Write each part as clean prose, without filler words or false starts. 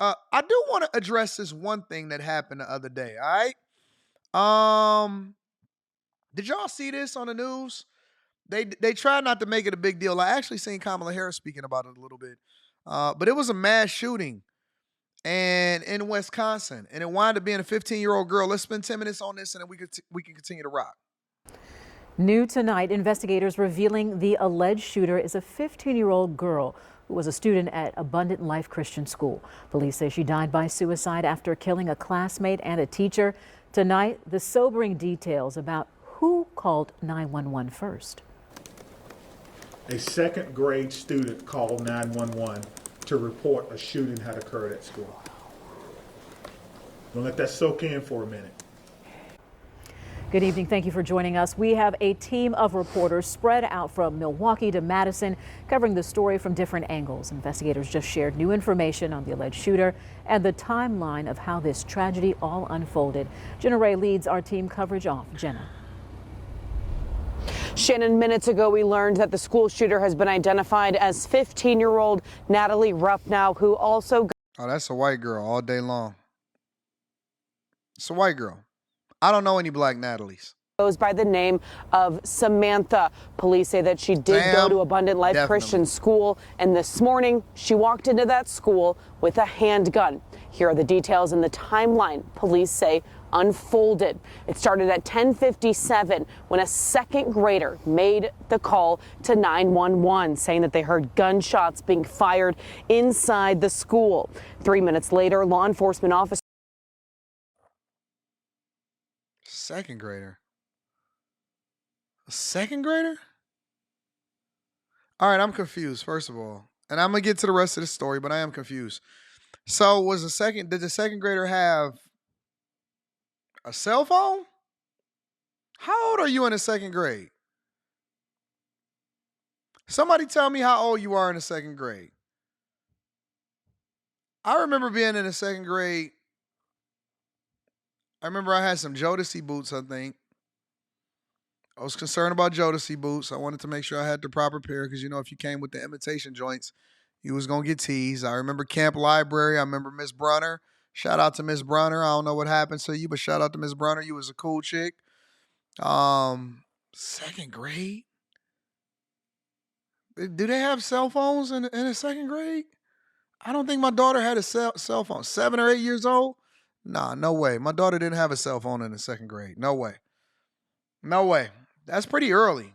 I do want to address this one thing that happened the other day. All right. Um, did y'all see this on the news? They try not to make it a big deal. I actually seen Kamala Harris speaking about it a little bit. But it was a mass shooting and in Wisconsin, and it wound up being a 15-year-old girl. Let's spend 10 minutes on this, and then we can continue to rock. New tonight, investigators revealing the alleged shooter is a 15-year-old girl who was a student at Abundant Life Christian School. Police say she died by suicide after killing a classmate and a teacher. Tonight, the sobering details about who called 911 first. A second grade student called 911 to report a shooting had occurred at school. We'll let that soak in for a minute. Good evening. Thank you for joining us. We have a team of reporters spread out from Milwaukee to Madison, covering the story from different angles. Investigators just shared new information on the alleged shooter and the timeline of how this tragedy all unfolded. Jenna Ray leads our team coverage off. Jenna. Shannon, minutes ago, we learned that the school shooter has been identified as 15-year-old Natalie Ruppnow, who also... Oh, that's a white girl all day long. It's a white girl. I don't know any black Natalies. Goes by the name of Samantha. Police say that she did go to Abundant Life Christian School, and this morning she walked into that school with a handgun. Here are the details and the timeline police say unfolded. It started at 10:57 when a second grader made the call to 911 saying that they heard gunshots being fired inside the school. 3 minutes later, law enforcement officers... Second grader. A second grader? All right, I'm confused, first of all. And I'm going to get to the rest of the story, but I am confused. So did the second grader have a cell phone? How old are you in the second grade? Somebody tell me how old you are in the second grade. I remember being in the second grade. I remember I had some Jodeci boots, I think. I was concerned about Jodeci boots. I wanted to make sure I had the proper pair because, if you came with the imitation joints, you was going to get teased. I remember Camp Library. I remember Miss Brunner. Shout out to Miss Brunner. I don't know what happened to you, but shout out to Miss Brunner. You was a cool chick. Second grade? Do they have cell phones in the second grade? I don't think my daughter had a cell phone. 7 or 8 years old? Nah, no way. My daughter didn't have a cell phone in the second grade. No way. No way. That's pretty early.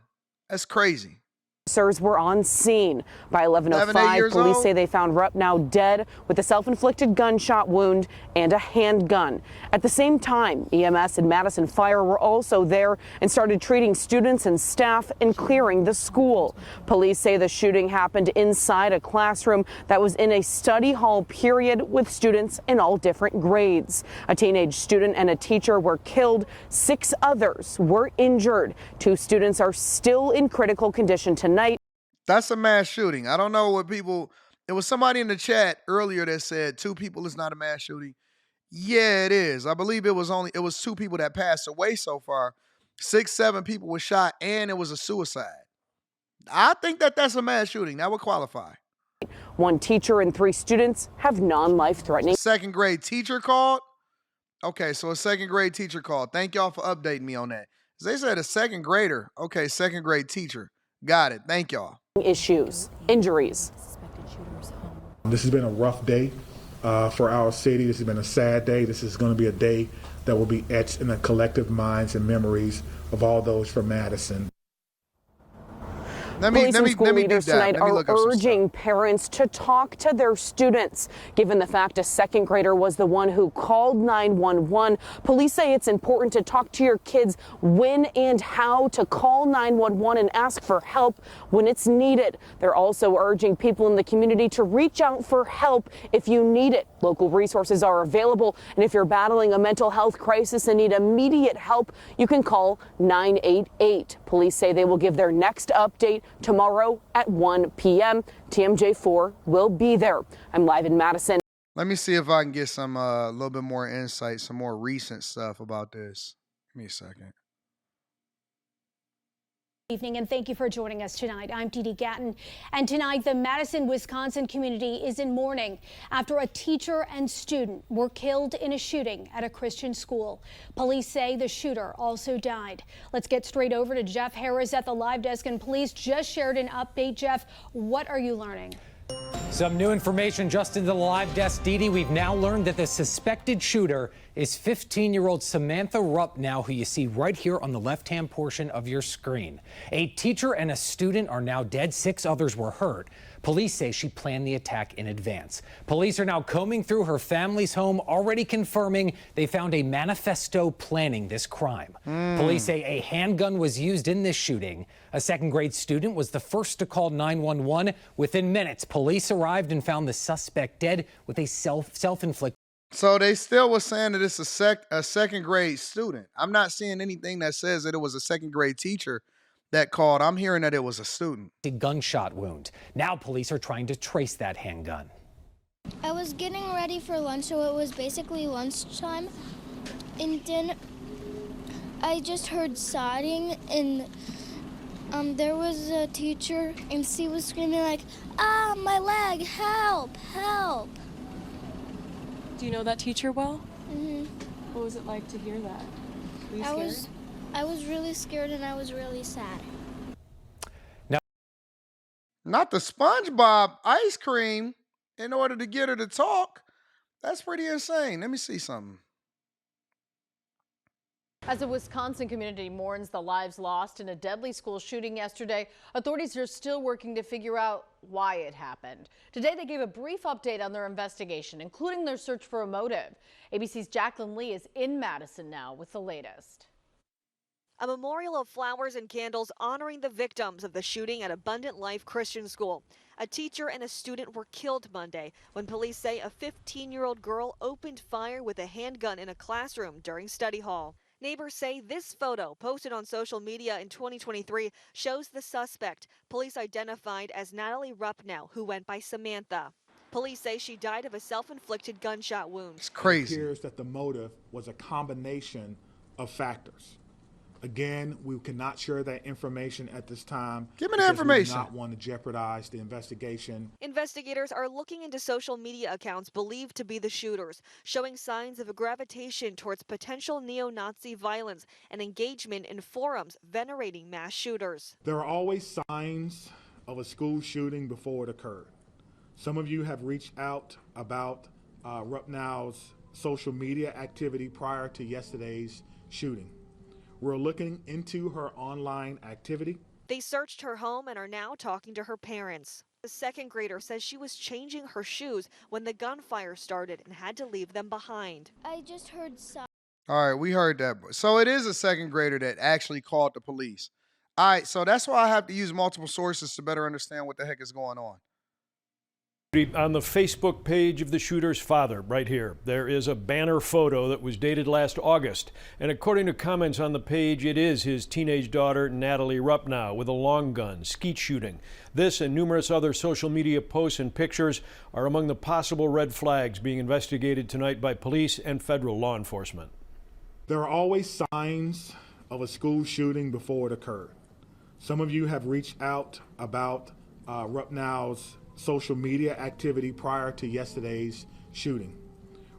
That's crazy. Officers were on scene. By 11:05, police say they found Ruppnow dead with a self-inflicted gunshot wound and a handgun. At the same time, EMS and Madison Fire were also there and started treating students and staff and clearing the school. Police say the shooting happened inside a classroom that was in a study hall period with students in all different grades. A teenage student and a teacher were killed. 6 others were injured. 2 students are still in critical condition tonight. That's a mass shooting. I don't know what people... It was somebody in the chat earlier that said 2 people is not a mass shooting. Yeah, it is. I believe it was 2 people that passed away so far. 6, 7 people were shot, and it was a suicide. I think that's a mass shooting. That would qualify. 1 teacher and 3 students have non-life-threatening... Second grade teacher called? Okay, so a second grade teacher called. Thank y'all for updating me on that. They said a second grader. Okay, second grade teacher. Got it. Thank y'all. Issues, injuries. This has been a rough day for our city. This has been a sad day. This is going to be a day that will be etched in the collective minds and memories of all those from Madison. Police and school leaders tonight are urging parents to talk to their students. Given the fact a second grader was the one who called 911, police say it's important to talk to your kids when and how to call 911 and ask for help when it's needed. They're also urging people in the community to reach out for help if you need it. Local resources are available, and if you're battling a mental health crisis and need immediate help, you can call 988. Police say they will give their next update tomorrow at 1 p.m. TMJ4 will be there. I'm live in Madison. Let me see if I can get some a little bit more insight, some more recent stuff about this. Give me a second. Evening, and thank you for joining us tonight. I'm Dee Dee Gatton, and tonight the Madison, Wisconsin community is in mourning after a teacher and student were killed in a shooting at a Christian school. Police say the shooter also died. Let's get straight over to Jeff Harris at the live desk, and police just shared an update. Jeff, what are you learning? Some new information just into the live desk, Dee Dee. We've now learned that the suspected shooter is 15-year-old Samantha Rupnow, who you see right here on the left-hand portion of your screen. A teacher and a student are now dead. 6 others were hurt. Police say she planned the attack in advance. Police are now combing through her family's home, already confirming they found a manifesto planning this crime. Police say a handgun was used in this shooting. A second-grade student was the first to call 911. Within minutes, police arrived and found the suspect dead with a self-inflicted. So they still was saying that it's a second grade student. I'm not seeing anything that says that it was a second grade teacher that called. I'm hearing that it was a student. Gunshot wound. Now police are trying to trace that handgun. I was getting ready for lunch, so it was basically lunchtime. And then I just heard sobbing, and there was a teacher, and she was screaming like, "Ah, my leg, help, help." Do you know that teacher well? Mm-hmm. What was it like to hear that? Were you scared? I was really scared, and I was really sad. Not the SpongeBob ice cream in order to get her to talk. That's pretty insane. Let me see something. As the Wisconsin community mourns the lives lost in a deadly school shooting yesterday, authorities are still working to figure out why it happened. Today, they gave a brief update on their investigation, including their search for a motive. ABC's Jacqueline Lee is in Madison now with the latest. A memorial of flowers and candles honoring the victims of the shooting at Abundant Life Christian School. A teacher and a student were killed Monday when police say a 15-year-old girl opened fire with a handgun in a classroom during study hall. Neighbors say this photo, posted on social media in 2023, shows the suspect, police identified as Natalie Rupnow, who went by Samantha. Police say she died of a self-inflicted gunshot wound. It's crazy. It appears that the motive was a combination of factors. Again, we cannot share that information at this time. Give me the information. We do not want to jeopardize the investigation. Investigators are looking into social media accounts believed to be the shooters, showing signs of a gravitation towards potential neo-Nazi violence and engagement in forums venerating mass shooters. There are always signs of a school shooting before it occurred. Some of you have reached out about Rupnow's social media activity prior to yesterday's shooting. We're looking into her online activity. They searched her home and are now talking to her parents. The second grader says she was changing her shoes when the gunfire started and had to leave them behind. I just heard sobbing. All right, we heard that. So it is a second grader that actually called the police. All right, so that's why I have to use multiple sources to better understand what the heck is going on. On the Facebook page of the shooter's father, right here, there is a banner photo that was dated last August. And according to comments on the page, it is his teenage daughter, Natalie Rupnow, with a long gun, skeet shooting. This and numerous other social media posts and pictures are among the possible red flags being investigated tonight by police and federal law enforcement. There are always signs of a school shooting before it occurred. Some of you have reached out about Rupnow's social media activity prior to yesterday's shooting.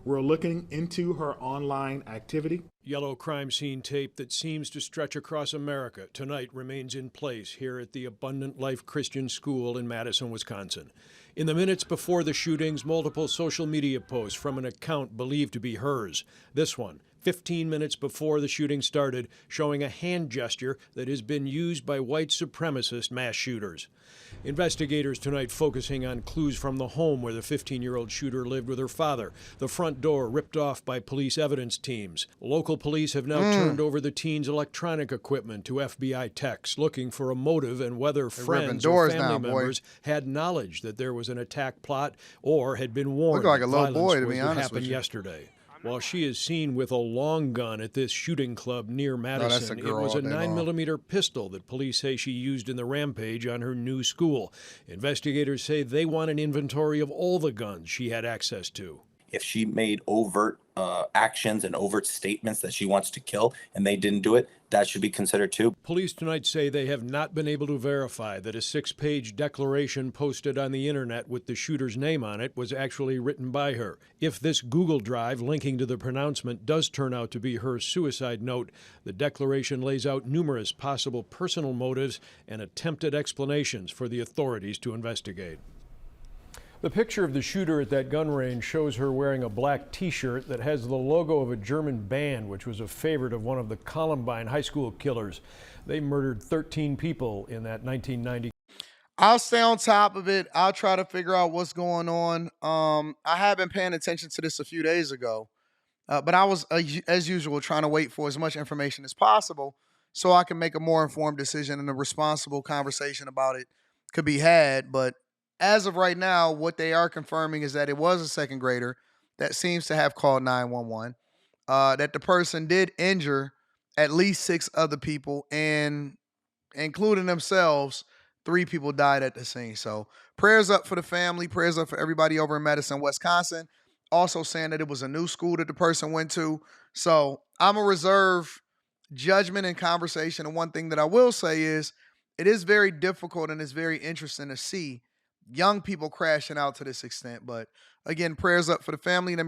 We're looking into her online activity. Yellow crime scene tape that seems to stretch across America tonight remains in place here at the Abundant Life Christian School in Madison, Wisconsin. In the minutes before the shootings, multiple social media posts from an account believed to be hers. This one, 15 minutes before the shooting started, showing a hand gesture that has been used by white supremacist mass shooters. Investigators tonight focusing on clues from the home where the 15-year-old shooter lived with her father. The front door ripped off by police evidence teams. Local police have now turned over the teen's electronic equipment to FBI techs, looking for a motive and whether friends or family members had knowledge that there was an attack plot or had been warned like a little violence boy, to was be what honest happened with you. yesterday. While she is seen with a long gun at this shooting club near Madison, it was a 9mm pistol that police say she used in the rampage on her new school. Investigators say they want an inventory of all the guns she had access to. If she made overt actions and overt statements that she wants to kill and they didn't do it, that should be considered too. Police tonight say they have not been able to verify that a 6-page declaration posted on the internet with the shooter's name on it was actually written by her. If this Google Drive linking to the pronouncement does turn out to be her suicide note, the declaration lays out numerous possible personal motives and attempted explanations for the authorities to investigate. The picture of the shooter at that gun range shows her wearing a black T-shirt that has the logo of a German band, which was a favorite of one of the Columbine high school killers. They murdered 13 people in that 1990. I'll stay on top of it. I'll try to figure out what's going on. I have been paying attention to this a few days ago, but I was, as usual, trying to wait for as much information as possible so I can make a more informed decision and a responsible conversation about it could be had. But as of right now, what they are confirming is that it was a second grader that seems to have called 911, that the person did injure at least 6 other people, and including themselves, 3 people died at the scene. So prayers up for the family, prayers up for everybody over in Madison, Wisconsin. Also saying that it was a new school that the person went to. So I'm a reserve judgment and conversation. And one thing that I will say is it is very difficult and it's very interesting to see young people crashing out to this extent. But again, prayers up for the family.